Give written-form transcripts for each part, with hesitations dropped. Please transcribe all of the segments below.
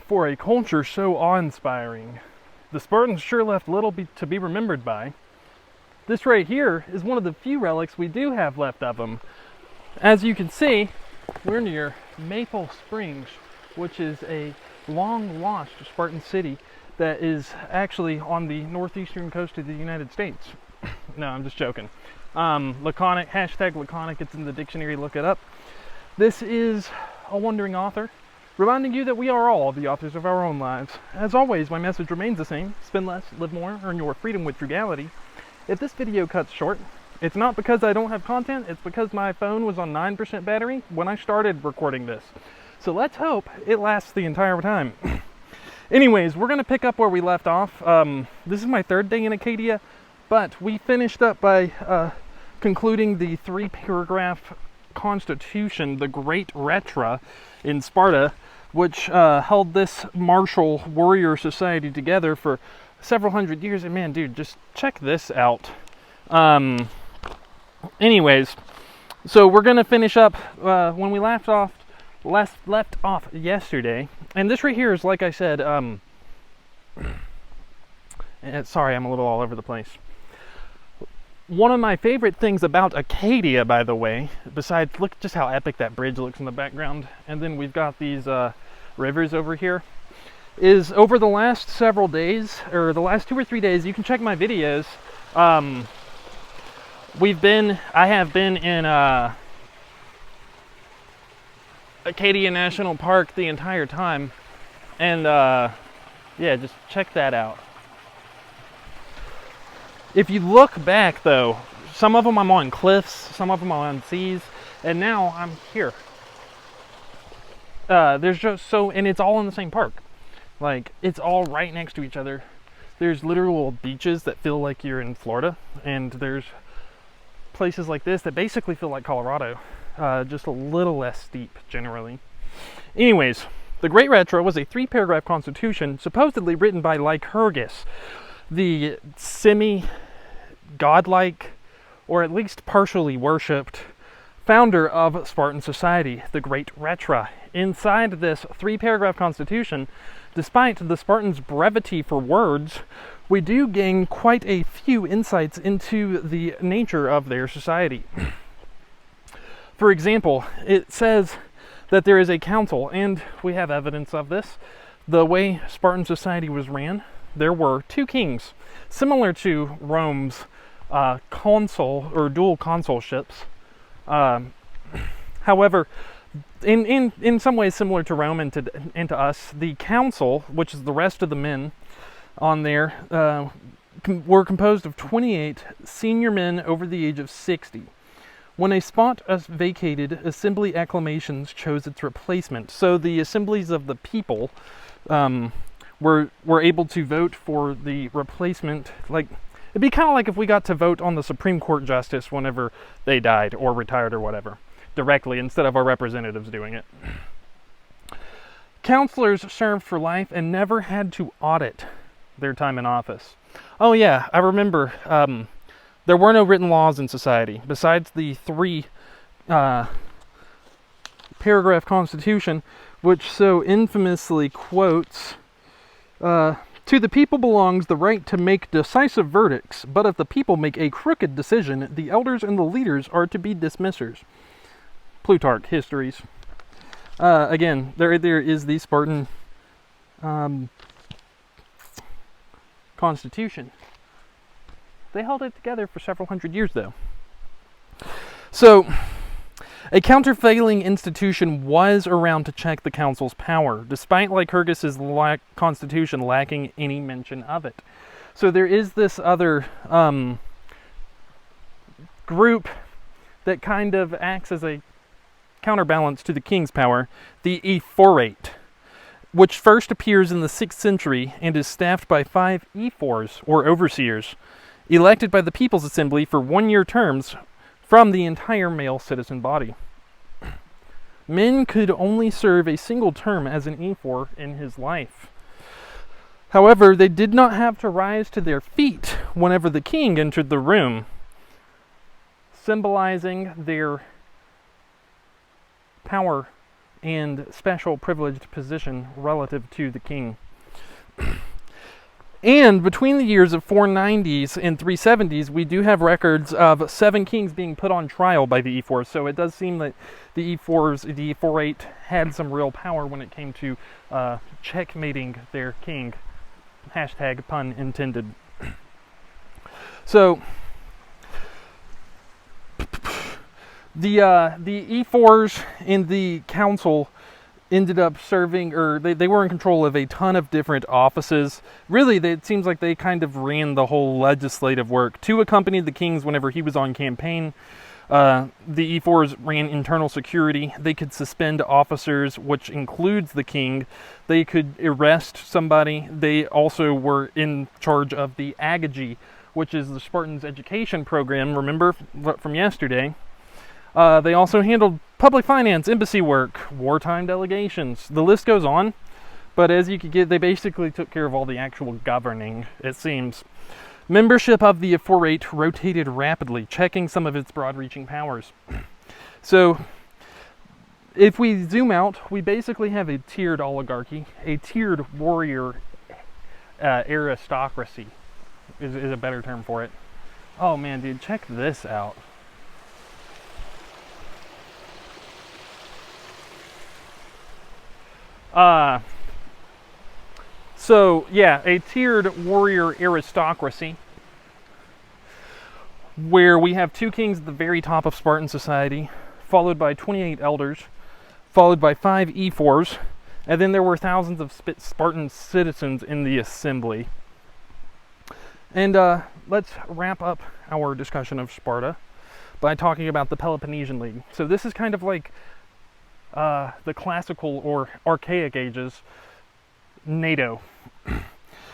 for a culture so awe-inspiring. The Spartans sure left little to be remembered by. This right here is one of the few relics we do have left of them. As you can see, we're near Maple Springs, which is a long-lost Spartan city that is actually on the northeastern coast of the United States. No, I'm just joking. Laconic, hashtag laconic, it's in the dictionary, look it up. This is a wandering author, reminding you that we are all the authors of our own lives. As always, my message remains the same: spend less, live more, earn your freedom with frugality. If this video cuts short, it's not because I don't have content, it's because my phone was on 9% battery when I started recording this. So let's hope it lasts the entire time. Anyways, we're going to pick up where we left off. This is my third day in Acadia, but we finished up by concluding the 3-paragraph constitution, the Great Retra, in Sparta, which held this martial warrior society together for several hundred years. And man, dude, just check this out. Anyways, so we're going to finish up when we left off yesterday. And this right here is, like I said, sorry, I'm a little all over the place. One of my favorite things about Acadia, by the way, besides, look just how epic that bridge looks in the background, and then we've got these rivers over here, is over the last several days, or the last 2 or 3 days, you can check my videos, I have been in Acadia National Park the entire time, and yeah, just check that out. If you look back though, some of them I'm on cliffs, some of them I'm on seas, and now I'm here. There's just and it's all in the same park. Like, it's all right next to each other. There's literal beaches that feel like you're in Florida, and there's places like this that basically feel like Colorado. Just a little less steep generally. Anyways, the Great Retra was a 3-paragraph constitution supposedly written by Lycurgus, the semi-godlike, or at least partially worshipped, founder of Spartan society, the Great Retra. Inside this 3-paragraph constitution, despite the Spartans' brevity for words, we do gain quite a few insights into the nature of their society. For example, it says that there is a council, and we have evidence of this. The way Spartan society was ran, there were 2 kings, similar to Rome's consul or dual consulships. However, in some ways similar to Rome and to us, the council, which is the rest of the men on there, were composed of 28 senior men over the age of 60. When a spot was vacated, assembly acclamations chose its replacement. So the assemblies of the people were able to vote for the replacement. Like, it'd be kind of like if we got to vote on the Supreme Court justice whenever they died or retired or whatever, directly, instead of our representatives doing it. Counselors served for life and never had to audit their time in office. Oh yeah, I remember, there were no written laws in society. Besides the 3-paragraph constitution, which so infamously quotes, to the people belongs the right to make decisive verdicts, but if the people make a crooked decision, the elders and the leaders are to be dismissers. Plutarch, Histories. Again, there is the Spartan constitution. They held it together for several hundred years, though. So, a countervailing institution was around to check the council's power, despite Lycurgus's constitution lacking any mention of it. So there is this other group that kind of acts as a counterbalance to the king's power, the ephorate, which first appears in the 6th century and is staffed by 5 ephors, or overseers, elected by the People's Assembly for 1-year terms from the entire male citizen body. Men could only serve a single term as an ephor in his life. However, they did not have to rise to their feet whenever the king entered the room, symbolizing their power and special privileged position relative to the king. And between the years of 490s and 370s, we do have records of 7 kings being put on trial by the E4s. So it does seem that the E4s, the E4-8, had some real power when it came to checkmating their king. Hashtag pun intended. So the E4s in the council ended up serving, or they were in control of a ton of different offices. Really, it seems like they kind of ran the whole legislative work. 2 accompanied the kings whenever he was on campaign. The E4s ran internal security. They could suspend officers, which includes the king. They could arrest somebody. They also were in charge of the agagy, which is the Spartans' education program, remember from yesterday. They also handled public finance, embassy work, wartime delegations. The list goes on, but as you could get, they basically took care of all the actual governing, it seems. Membership of the E4-8 rotated rapidly, checking some of its broad-reaching powers. So, if we zoom out, we basically have a tiered oligarchy, a tiered warrior aristocracy is a better term for it. Oh man, dude, check this out. So yeah, a tiered warrior aristocracy where we have 2 kings at the very top of Spartan society, followed by 28 elders, followed by 5 E4s, and then there were thousands of Spartan citizens in the assembly. And let's wrap up our discussion of Sparta by talking about the Peloponnesian League. So this is kind of like the classical or archaic ages NATO.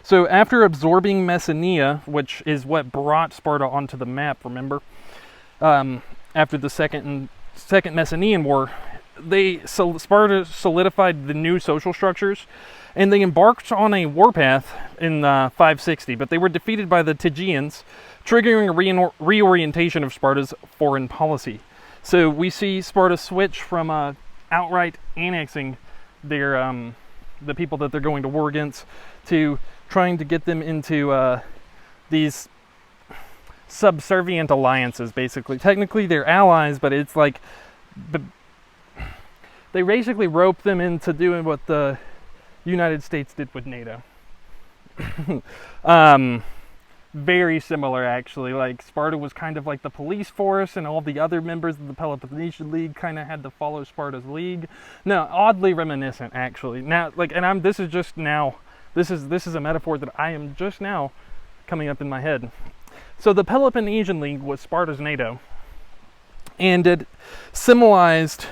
So after absorbing Messenia, which is what brought Sparta onto the map, remember? After the second Messenian War, Sparta solidified the new social structures, and they embarked on a warpath in 560, but they were defeated by the Tegeans, triggering a reorientation of Sparta's foreign policy. So we see Sparta switch from outright annexing their the people that they're going to war against to trying to get them into these subservient alliances, basically. Technically they're allies, but it's like they basically rope them into doing what the United States did with NATO. Very similar, actually. Like, Sparta was kind of like the police force, and all the other members of the Peloponnesian League kind of had to follow Sparta's league. No, oddly reminiscent, actually. Now, like, and this is just now, this is a metaphor that I am just now coming up in my head. So the Peloponnesian League was Sparta's NATO, and it symbolized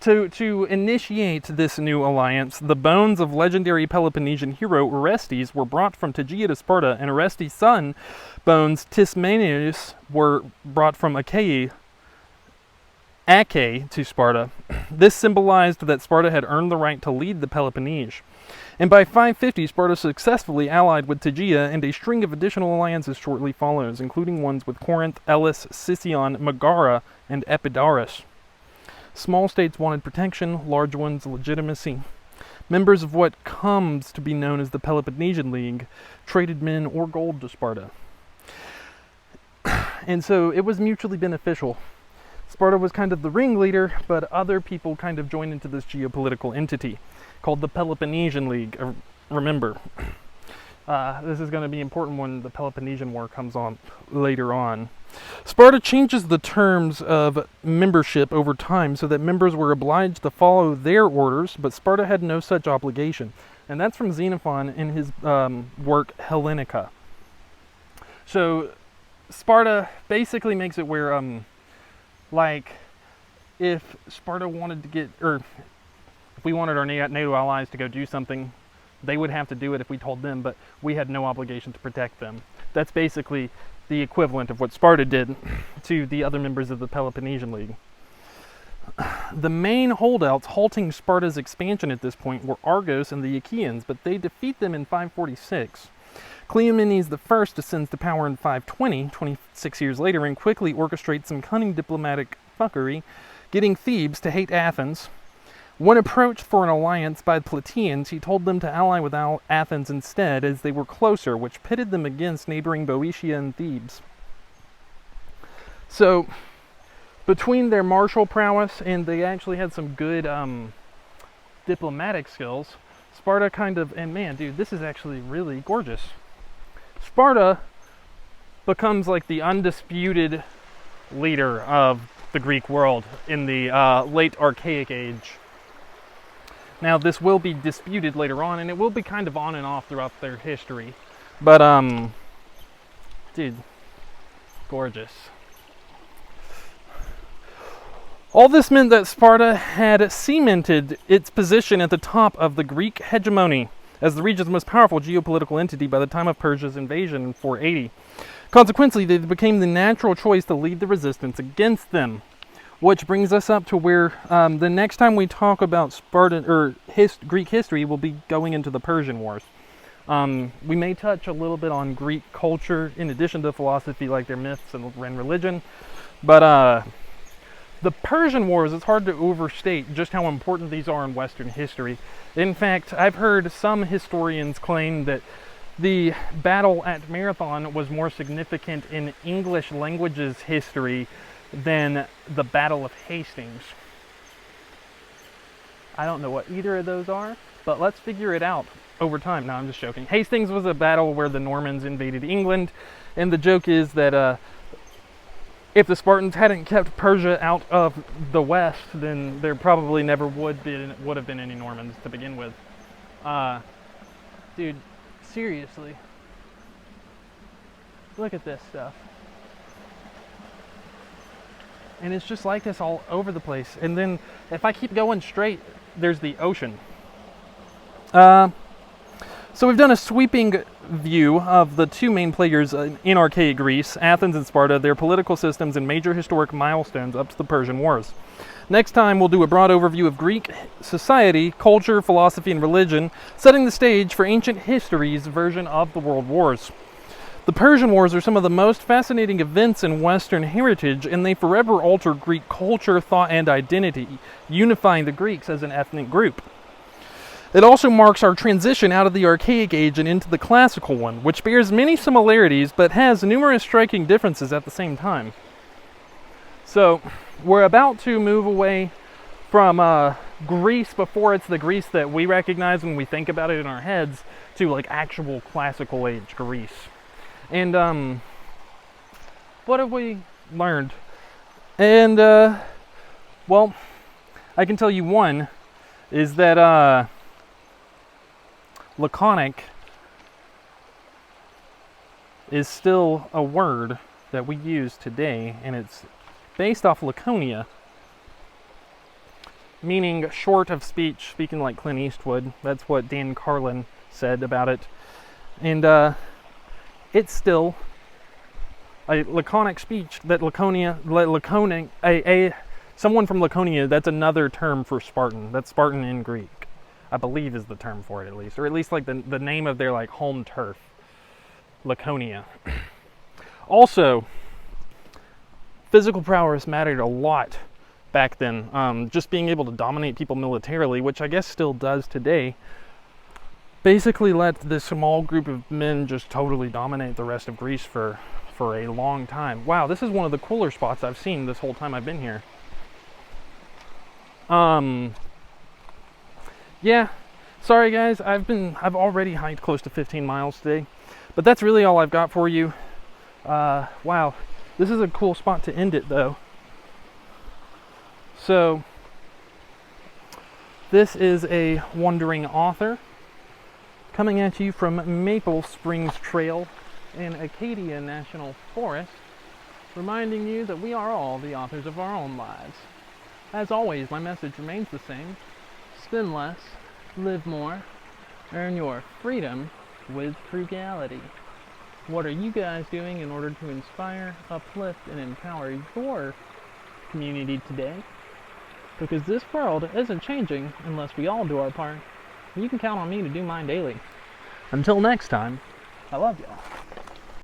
to initiate this new alliance, the bones of legendary Peloponnesian hero Orestes were brought from Tegea to Sparta, and Orestes' son, bones Tismaeus, were brought from Achaea to Sparta. This symbolized that Sparta had earned the right to lead the Peloponnese. And by 550, Sparta successfully allied with Tegea, and a string of additional alliances shortly follows, including ones with Corinth, Elis, Sicyon, Megara, and Epidaurus. Small states wanted protection, large ones legitimacy. Members of what comes to be known as the Peloponnesian League traded men or gold to Sparta. And so it was mutually beneficial. Sparta was kind of the ringleader, but other people kind of joined into this geopolitical entity called the Peloponnesian League. Remember, this is going to be important when the Peloponnesian War comes on later on. Sparta changes the terms of membership over time so that members were obliged to follow their orders, but Sparta had no such obligation. And that's from Xenophon in his work Hellenica. So Sparta basically makes it where, like, if Sparta wanted to get, or if we wanted our NATO allies to go do something, they would have to do it if we told them, but we had no obligation to protect them. That's basically the equivalent of what Sparta did to the other members of the Peloponnesian League. The main holdouts halting Sparta's expansion at this point were Argos and the Achaeans, but they defeat them in 546. Cleomenes I ascends to power in 520, 26 years later, and quickly orchestrates some cunning diplomatic fuckery, getting Thebes to hate Athens. When approached for an alliance by the Plataeans, he told them to ally with Athens instead, as they were closer, which pitted them against neighboring Boeotia and Thebes. So, between their martial prowess and they actually had some good diplomatic skills, Sparta kind of, and man, dude, this is actually really gorgeous. Sparta becomes like the undisputed leader of the Greek world in the late Archaic Age. Now, this will be disputed later on, and it will be kind of on and off throughout their history. But, dude, gorgeous. All this meant that Sparta had cemented its position at the top of the Greek hegemony as the region's most powerful geopolitical entity by the time of Persia's invasion in 480. Consequently, they became the natural choice to lead the resistance against them. Which brings us up to where the next time we talk about Spartan or Greek history, we'll be going into the Persian Wars. We may touch a little bit on Greek culture in addition to philosophy, like their myths and religion. But the Persian Wars, it's hard to overstate just how important these are in Western history. In fact, I've heard some historians claim that the battle at Marathon was more significant in English language's history than the Battle of Hastings. I don't know what either of those are, but let's figure it out over time. No, I'm just joking. Hastings was a battle where the Normans invaded England, and the joke is that if the Spartans hadn't kept Persia out of the west, then there probably never would have been any Normans to begin with. Dude, seriously. Look at this stuff. And it's just like this all over the place. And then if I keep going straight, there's the ocean. So we've done a sweeping view of the two main players in Archaic Greece, Athens and Sparta, their political systems and major historic milestones up to the Persian Wars. Next time we'll do a broad overview of Greek society, culture, philosophy, and religion, setting the stage for ancient history's version of the World Wars. The Persian Wars are some of the most fascinating events in Western heritage, and they forever alter Greek culture, thought, and identity, unifying the Greeks as an ethnic group. It also marks our transition out of the Archaic Age and into the Classical one, which bears many similarities but has numerous striking differences at the same time. So, we're about to move away from Greece before it's the Greece that we recognize when we think about it in our heads to like actual Classical Age Greece. And what have we learned? And well, I can tell you one is that laconic is still a word that we use today, and it's based off Laconia, meaning short of speech, speaking like Clint Eastwood. That's what Dan Carlin said about it. And it's still a laconic speech that someone from Laconia, that's another term for Spartan. That's Spartan in Greek, I believe is the term for it, at least. Or at least like the name of their like home turf. Laconia. Also, physical prowess mattered a lot back then. Just being able to dominate people militarily, which I guess still does today, basically let this small group of men just totally dominate the rest of Greece for a long time. Wow, this is one of the cooler spots I've seen this whole time I've been here. Yeah, sorry guys, I've already hiked close to 15 miles today, but that's really all I've got for you. Wow, this is a cool spot to end it though. So, this is a wandering author coming at you from Maple Springs Trail in Acadia National Forest, reminding you that we are all the authors of our own lives. As always, my message remains the same: spend less, live more, earn your freedom with frugality. What are you guys doing in order to inspire, uplift, and empower your community today? Because this world isn't changing unless we all do our part. You can count on me to do mine daily. Until next time, I love y'all.